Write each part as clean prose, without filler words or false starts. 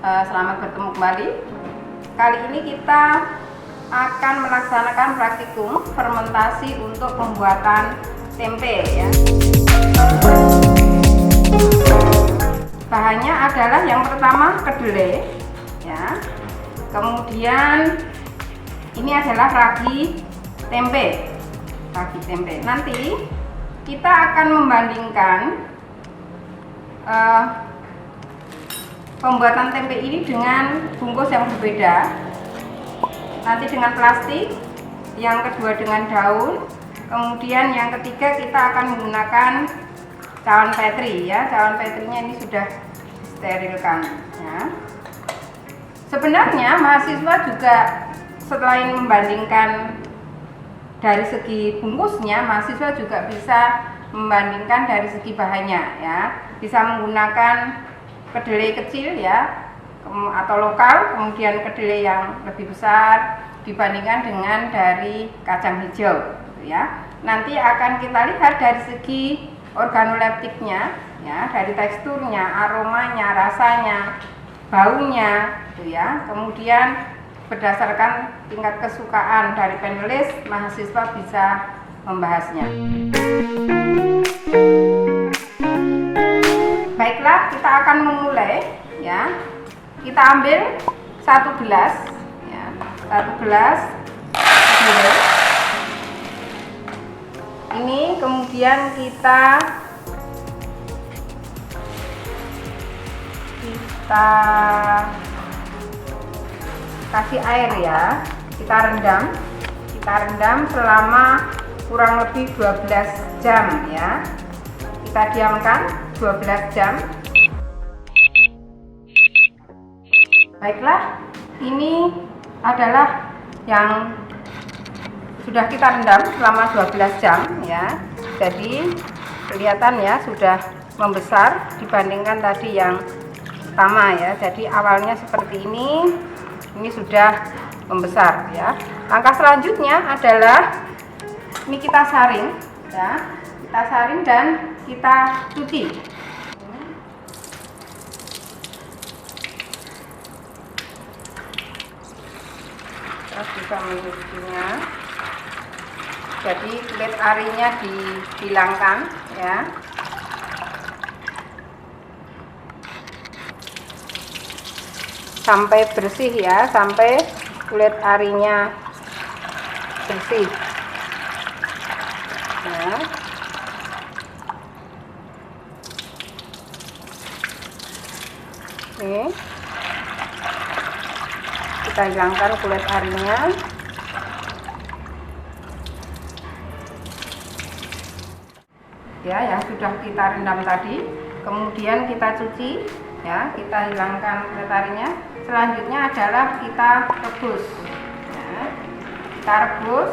Selamat bertemu kembali. Kali ini kita akan melaksanakan praktikum fermentasi untuk pembuatan tempe ya. Bahannya adalah yang pertama kedelai ya. Kemudian ini adalah ragi tempe. Nanti kita akan membandingkan pembuatan tempe ini dengan bungkus yang berbeda, nanti dengan plastik, yang kedua dengan daun, kemudian yang ketiga kita akan menggunakan cawan petri ya. Cawan petrinya ini sudah disterilkan ya. Sebenarnya mahasiswa juga selain membandingkan dari segi bungkusnya, mahasiswa juga bisa membandingkan dari segi bahannya ya. Bisa menggunakan kedelai kecil ya atau lokal, kemudian kedelai yang lebih besar dibandingkan dengan dari kacang hijau ya. Nanti akan kita lihat dari segi organoleptiknya ya, dari teksturnya, aromanya, rasanya, baunya gitu ya. Kemudian berdasarkan tingkat kesukaan dari panelis, mahasiswa bisa membahasnya. Baiklah, kita akan memulai ya. Kita ambil 1 gelas ya, 1 gelas gula. Ini kemudian kita kasih air ya. Kita rendam selama kurang lebih 12 jam ya. Kita diamkan 12 jam. Baiklah, ini adalah yang sudah kita rendam selama 12 jam ya. Jadi kelihatan ya sudah membesar dibandingkan tadi yang pertama ya. Jadi awalnya seperti ini sudah membesar ya. Langkah selanjutnya adalah ini kita saring ya. Kita saring dan kita cuci. Kita bisa menyucinya. Jadi kulit arinya dihilangkan ya. Sampai bersih ya, sampai kulit arinya bersih ya. Ini kita hilangkan kulit arinya. Ya, yang sudah kita rendam tadi, kemudian kita cuci ya, kita hilangkan kulit arinya. Selanjutnya adalah kita rebus ya. Kita rebus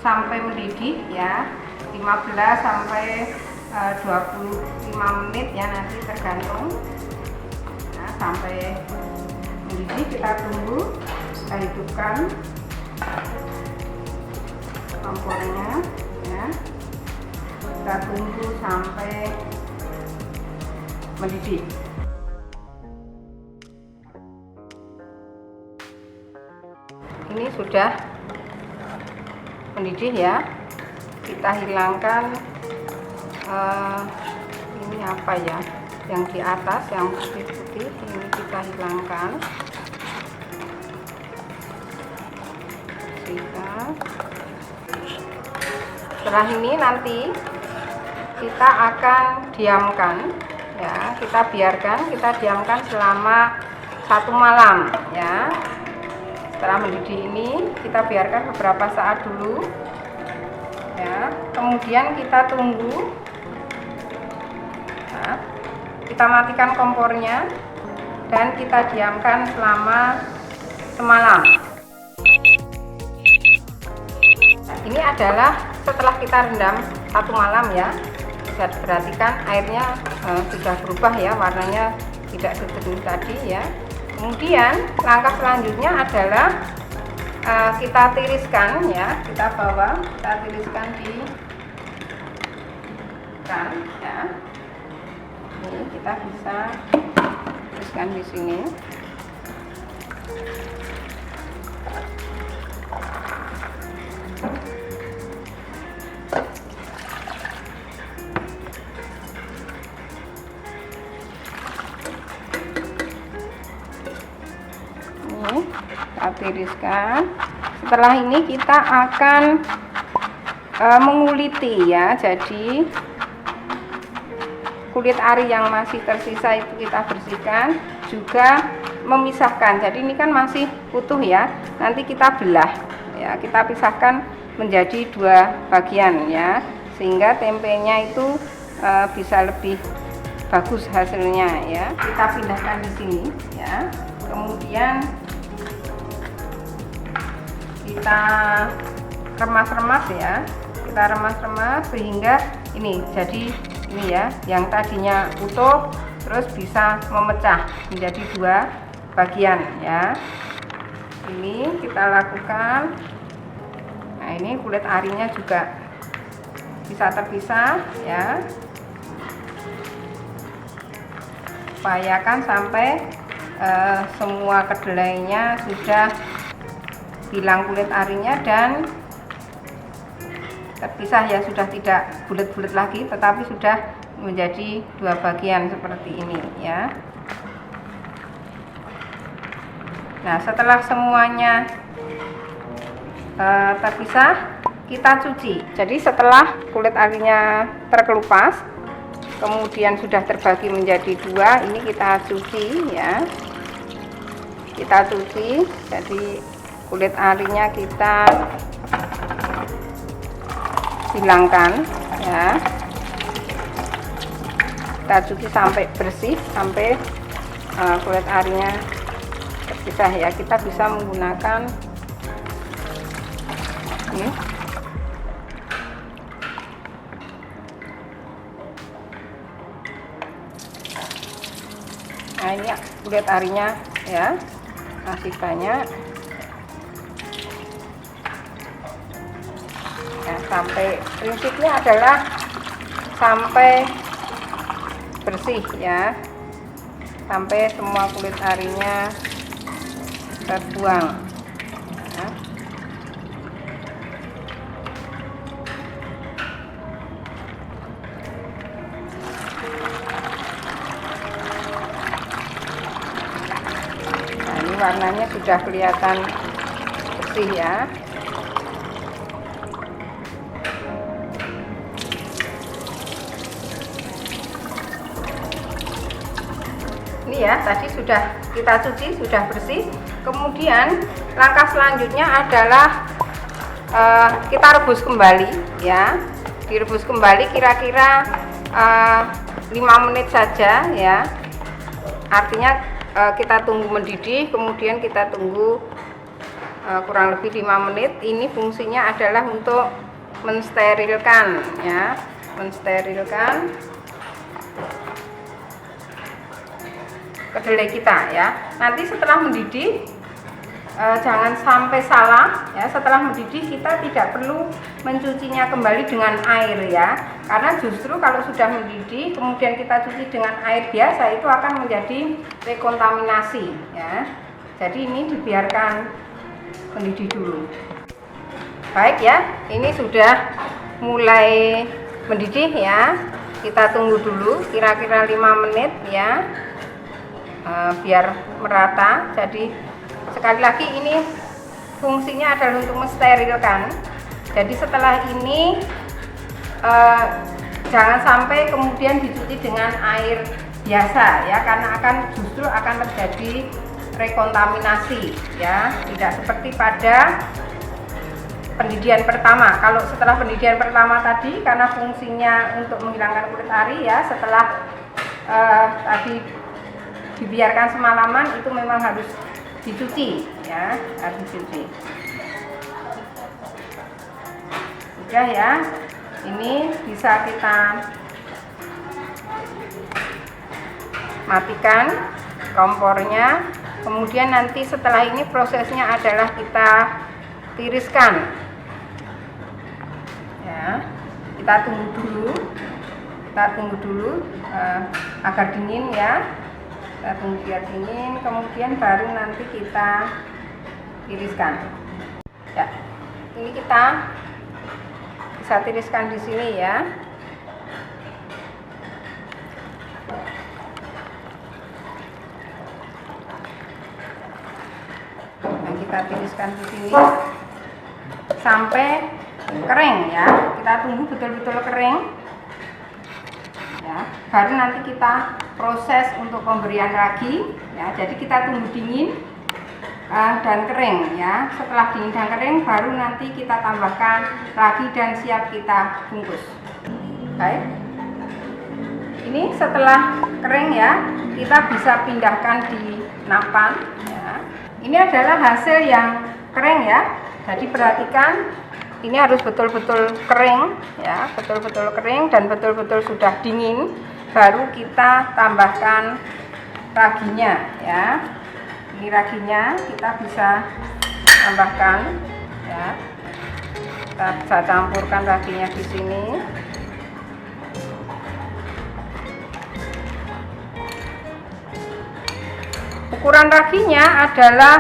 sampai mendidih ya, 15 sampai 25 menit ya, nanti tergantung nah, sampai mendidih. Kita tunggu, kita hidupkan kompornya ya. Kita tunggu sampai mendidih. Ini sudah mendidih ya. Kita hilangkan ini apa ya, yang di atas yang putih-putih ini kita hilangkan. Setelah ini nanti kita akan diamkan ya. Kita diamkan selama 1 malam ya. Setelah mendidih ini kita biarkan beberapa saat dulu ya. Kemudian kita tunggu. Nah, kita matikan kompornya dan kita diamkan selama semalam. Nah, ini adalah setelah kita rendam 1 malam ya. Bisa diperhatikan airnya sudah berubah ya, warnanya tidak sejernih tadi ya. Kemudian langkah selanjutnya adalah kita tiriskan ya, kita tiriskan di kan ya. Ini kita bisa tiriskan di sini. Ini kita tiriskan. Setelah ini kita akan menguliti ya. Jadi kulit ari yang masih tersisa itu kita bersihkan, juga memisahkan. Jadi ini kan masih utuh ya, nanti kita belah ya, kita pisahkan menjadi 2 bagian ya, sehingga tempenya itu bisa lebih bagus hasilnya ya. Kita pindahkan di sini ya, kemudian kita remas-remas ya, kita remas-remas sehingga ini jadi ini ya, yang tadinya utuh terus bisa memecah menjadi 2 bagian ya. Ini kita lakukan. Nah, ini kulit arinya juga bisa terpisah ya, upayakan sampai semua kedelainya sudah hilang kulit arinya dan terpisah ya, sudah tidak bulat-bulat lagi tetapi sudah menjadi 2 bagian seperti ini ya. Nah, setelah semuanya terpisah, kita cuci. Jadi setelah kulit arinya terkelupas, kemudian sudah terbagi menjadi 2, ini kita cuci ya. Kita cuci, jadi kulit arinya kita hilangkan ya. Kita cuci sampai bersih, sampai kulit arinya terpisah ya. Kita bisa menggunakan ini. Nah, ini kulit arinya ya, masih banyak ya, sampai prinsipnya adalah sampai bersih ya, sampai semua kulit arinya terbuang ya. Nah, ini warnanya sudah kelihatan bersih ya. Ini ya, tadi sudah kita cuci, sudah bersih. Kemudian langkah selanjutnya adalah kita rebus kembali ya. Direbus kembali kira-kira 5 menit saja ya. Artinya kita tunggu mendidih, kemudian kita tunggu kurang lebih 5 menit. Ini fungsinya adalah untuk mensterilkan ya, mensterilkan kedelai kita ya. Nanti setelah mendidih jangan sampai salah ya, setelah mendidih kita tidak perlu mencucinya kembali dengan air ya, karena justru kalau sudah mendidih kemudian kita cuci dengan air biasa itu akan menjadi rekontaminasi ya. Jadi ini dibiarkan mendidih dulu. Baik ya, ini sudah mulai mendidih ya. Kita tunggu dulu kira-kira 5 menit ya, biar merata. Jadi sekali lagi ini fungsinya adalah untuk mensterilkan. Jadi setelah ini jangan sampai kemudian dicuci dengan air biasa ya, karena justru akan terjadi rekontaminasi ya, tidak seperti pada pendidihan pertama. Kalau setelah pendidihan pertama tadi, karena fungsinya untuk menghilangkan kulit ari ya, setelah tadi dibiarkan semalaman itu memang harus dicuci ya, harus dicuci. Udah ya, ini bisa kita matikan kompornya. Kemudian nanti setelah ini prosesnya adalah kita tiriskan ya. Kita tunggu dulu agar dingin ya. Kita tunggu biar dingin, kemudian baru nanti kita tiriskan. Ya, ini kita bisa tiriskan di sini ya. Nah, kita tiriskan di sini sampai kering ya. Kita tunggu betul-betul kering. Ya, baru nanti kita proses untuk pemberian ragi ya. Jadi kita tunggu dingin dan kering ya. Setelah dingin dan kering baru nanti kita tambahkan ragi dan siap kita bungkus. Baik, ini setelah kering ya, kita bisa pindahkan di nampan ya. Ini adalah hasil yang kering ya. Jadi perhatikan, ini harus betul-betul kering ya, betul-betul kering dan betul-betul sudah dingin, baru kita tambahkan raginya ya. Ini raginya kita bisa tambahkan ya. Kita bisa campurkan raginya di sini. Ukuran raginya adalah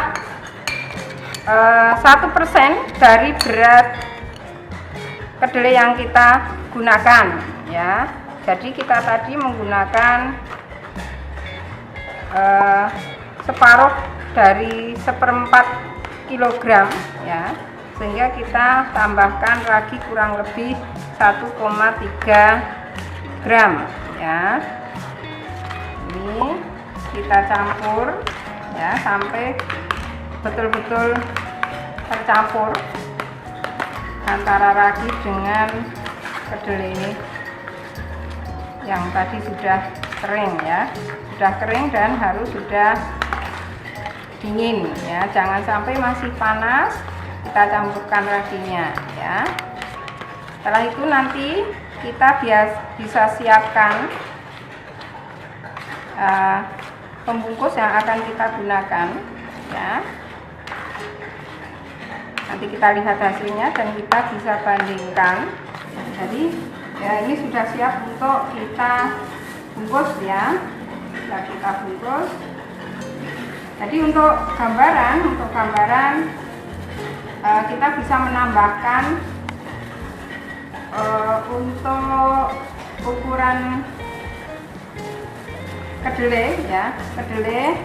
1% dari berat kedelai yang kita gunakan ya. Jadi kita tadi menggunakan separuh dari 1/4 kilogram ya, sehingga kita tambahkan ragi kurang lebih 1,3 gram ya. Ini kita campur ya sampai betul-betul tercampur antara ragi dengan kedelai ini yang tadi sudah kering ya, sudah kering dan harus sudah dingin ya, jangan sampai masih panas. Kita campurkan raginya ya. Setelah itu nanti kita bisa siapkan pembungkus yang akan kita gunakan ya. Nanti kita lihat hasilnya dan kita bisa bandingkan. Jadi ya, ini sudah siap untuk kita bungkus ya. Kita bungkus. Jadi untuk gambaran kita bisa menambahkan untuk ukuran kedelai ya, kedelai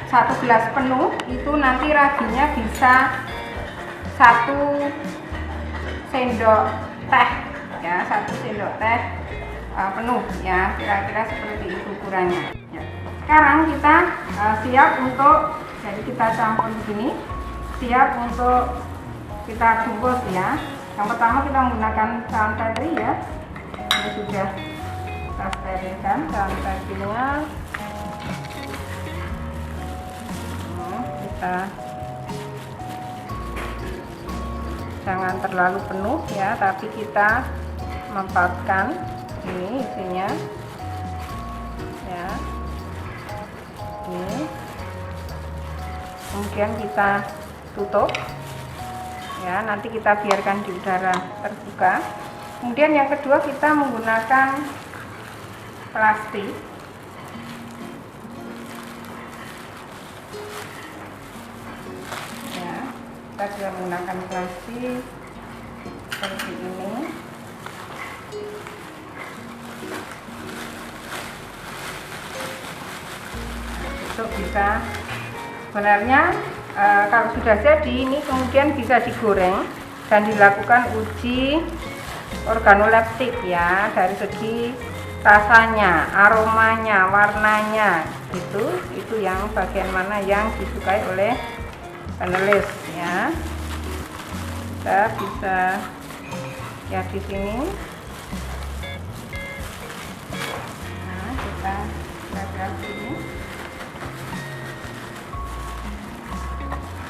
1 gelas penuh itu nanti raginya bisa 1 sendok teh ya, 1 sendok teh penuh ya, kira-kira seperti itu ukurannya ya. Sekarang kita siap untuk, jadi kita campur begini, siap untuk kita bungkus ya. Yang pertama kita menggunakan saus tadi ya, ini sudah kita sterilkan saus tadinya. Kita jangan terlalu penuh ya, tapi kita manfaatkan ini isinya ya. Ini kemudian kita tutup ya, nanti kita biarkan di udara terbuka. Kemudian yang kedua kita menggunakan plastik ya, kita juga menggunakan plastik seperti ini. Untuk bisa sebenarnya kalau sudah jadi ini kemudian bisa digoreng dan dilakukan uji organoleptik ya, dari segi rasanya, aromanya, warnanya gitu. Itu yang bagian mana yang disukai oleh panelis ya. Kita bisa ya di sini. Nah, kita lihat sini.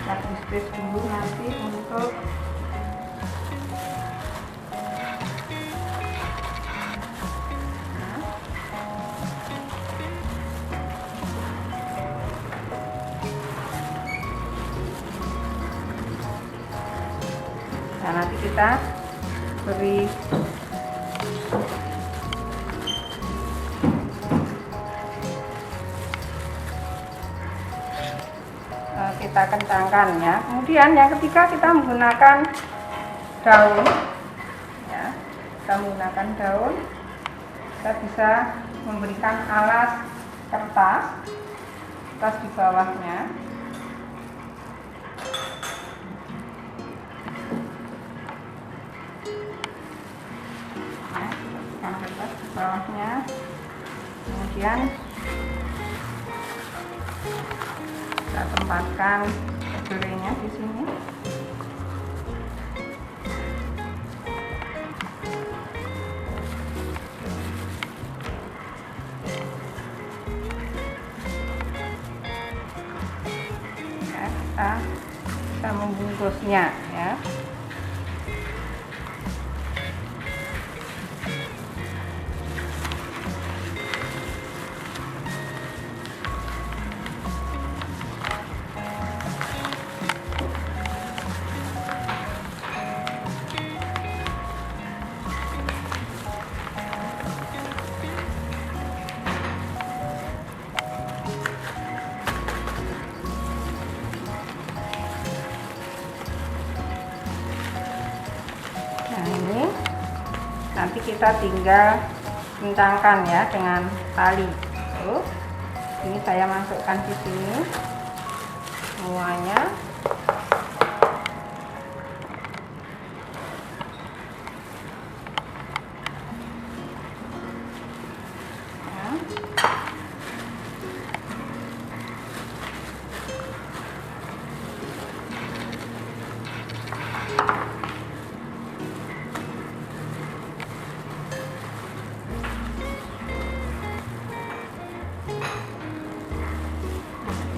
Kita space dulu nanti untuk nah, nanti kita beri kita kencangkan ya. Kemudian yang ketiga kita menggunakan daun ya. Kita menggunakan daun, kita bisa memberikan alas kertas di bawahnya. Kertas di bawahnya. Kemudian kita tempatkan kedelainya di sini. Ya, kita bisa membungkusnya ya. Nah, ini nanti kita tinggal kencangkan ya dengan tali. Ini saya masukkan di sini semuanya.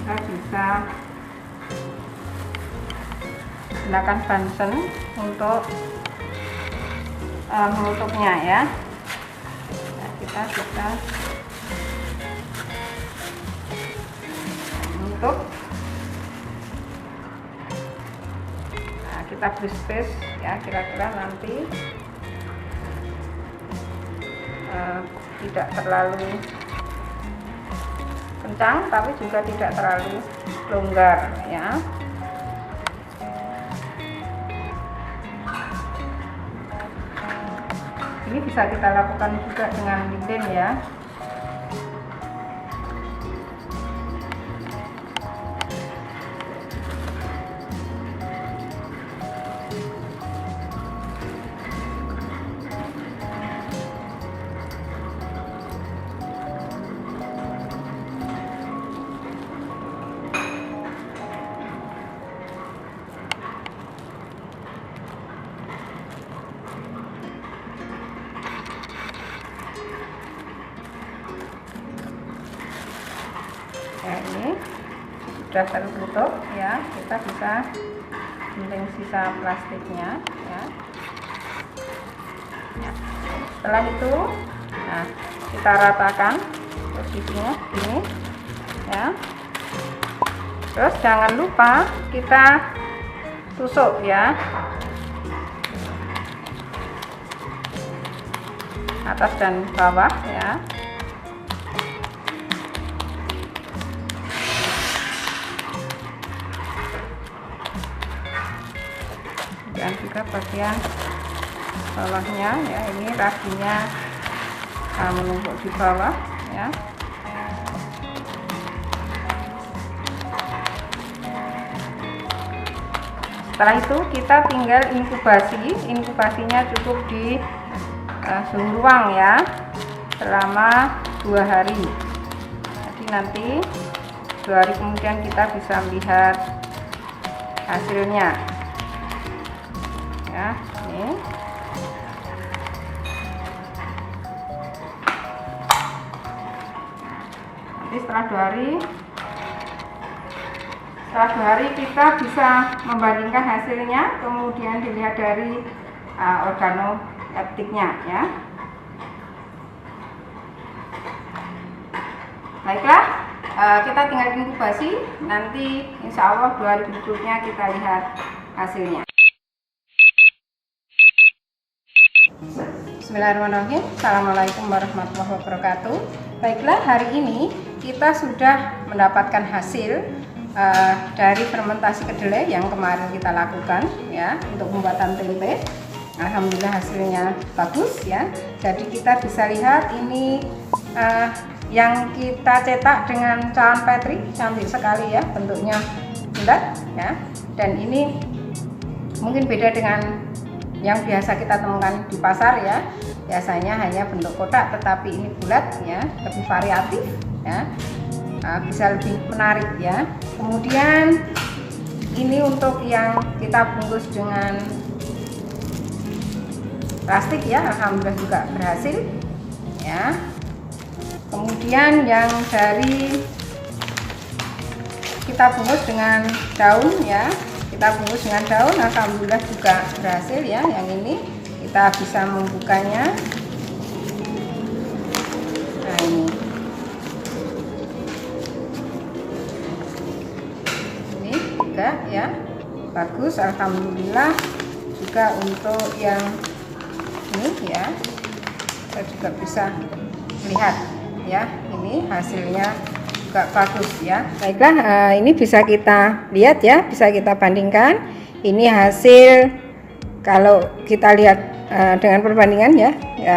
Kita bisa gunakan Bunsen untuk menutupnya ya. Nah, kita bisa menutup. Nah, kita beri space ya, kira-kira nanti tidak terlalu kencang tapi juga tidak terlalu longgar ya. Ini bisa kita lakukan juga dengan lilin ya. Nah, ini sudah tertutup ya, kita bisa gunting sisa plastiknya ya. Setelah itu nah kita ratakan posisinya ini ya. Terus jangan lupa kita tusuk ya, atas dan bawah ya. Dan juga bagian bawahnya ya, ini raginya menumpuk di bawah ya. Setelah itu kita tinggal inkubasinya cukup di suhu ruang ya selama 2 hari. Jadi nanti 2 hari kemudian kita bisa melihat hasilnya ya. Ini nanti setelah 2 hari kita bisa membandingkan hasilnya, kemudian dilihat dari organoleptiknya ya. Baiklah, kita tinggal inkubasi, nanti insya Allah 2 hari berikutnya kita lihat hasilnya. Bismillahirrahmanirrahim. Assalamualaikum warahmatullahi wabarakatuh. Baiklah, hari ini kita sudah mendapatkan hasil dari fermentasi kedelai yang kemarin kita lakukan ya untuk pembuatan tempe. Alhamdulillah hasilnya bagus ya. Jadi kita bisa lihat ini yang kita cetak dengan cawan Petri, cantik sekali ya, bentuknya bulat ya. Dan ini mungkin beda dengan yang biasa kita temukan di pasar ya. Biasanya hanya bentuk kotak, tetapi ini bulat ya, lebih variatif ya. Bisa lebih menarik ya. Kemudian ini untuk yang kita bungkus dengan plastik ya, alhamdulillah juga berhasil ya. Kemudian yang dari kita bungkus dengan daun ya, kita bungkus dengan daun, alhamdulillah juga berhasil ya. Yang ini kita bisa membukanya. Nah ini juga ya, bagus, alhamdulillah. Juga untuk yang ini ya, kita juga bisa melihat ya, ini hasilnya juga bagus ya. Baiklah, ini bisa kita lihat ya, bisa kita bandingkan. Ini hasil kalau kita lihat dengan perbandingan ya,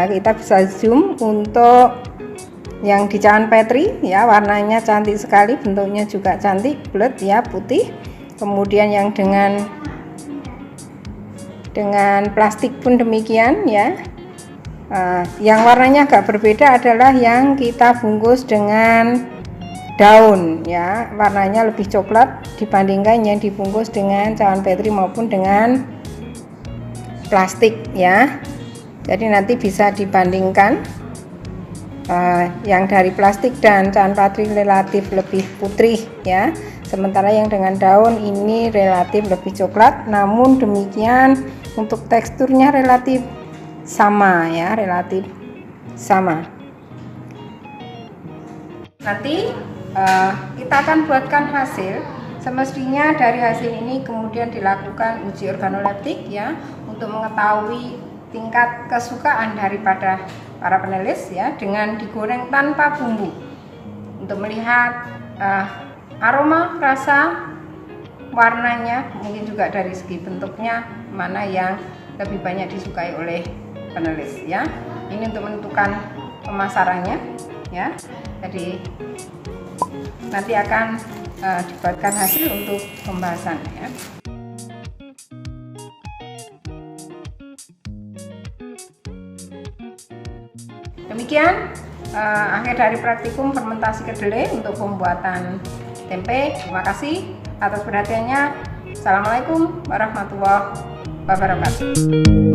kita bisa zoom untuk yang di cawan Petri ya, warnanya cantik sekali, bentuknya juga cantik, bulat ya, putih. Kemudian yang dengan plastik pun demikian ya. Yang warnanya agak berbeda adalah yang kita bungkus dengan daun ya, warnanya lebih coklat dibandingkan yang dibungkus dengan cawan Petri maupun dengan plastik ya. Jadi nanti bisa dibandingkan, yang dari plastik dan cawan Petri relatif lebih putih ya, sementara yang dengan daun ini relatif lebih coklat. Namun demikian untuk teksturnya relatif sama ya, relatif sama. Nanti kita akan buatkan hasil. Semestinya dari hasil ini kemudian dilakukan uji organoleptik ya, untuk mengetahui tingkat kesukaan daripada para penulis ya, dengan digoreng tanpa bumbu, untuk melihat aroma, rasa, warnanya, mungkin juga dari segi bentuknya mana yang lebih banyak disukai oleh penulis ya. Ini untuk menentukan pemasarannya ya. Jadi nanti akan dibuatkan hasil untuk pembahasan ya. Demikian akhir dari praktikum fermentasi kedelai untuk pembuatan tempe. Terima kasih atas perhatiannya. Assalamualaikum warahmatullahi wabarakatuh.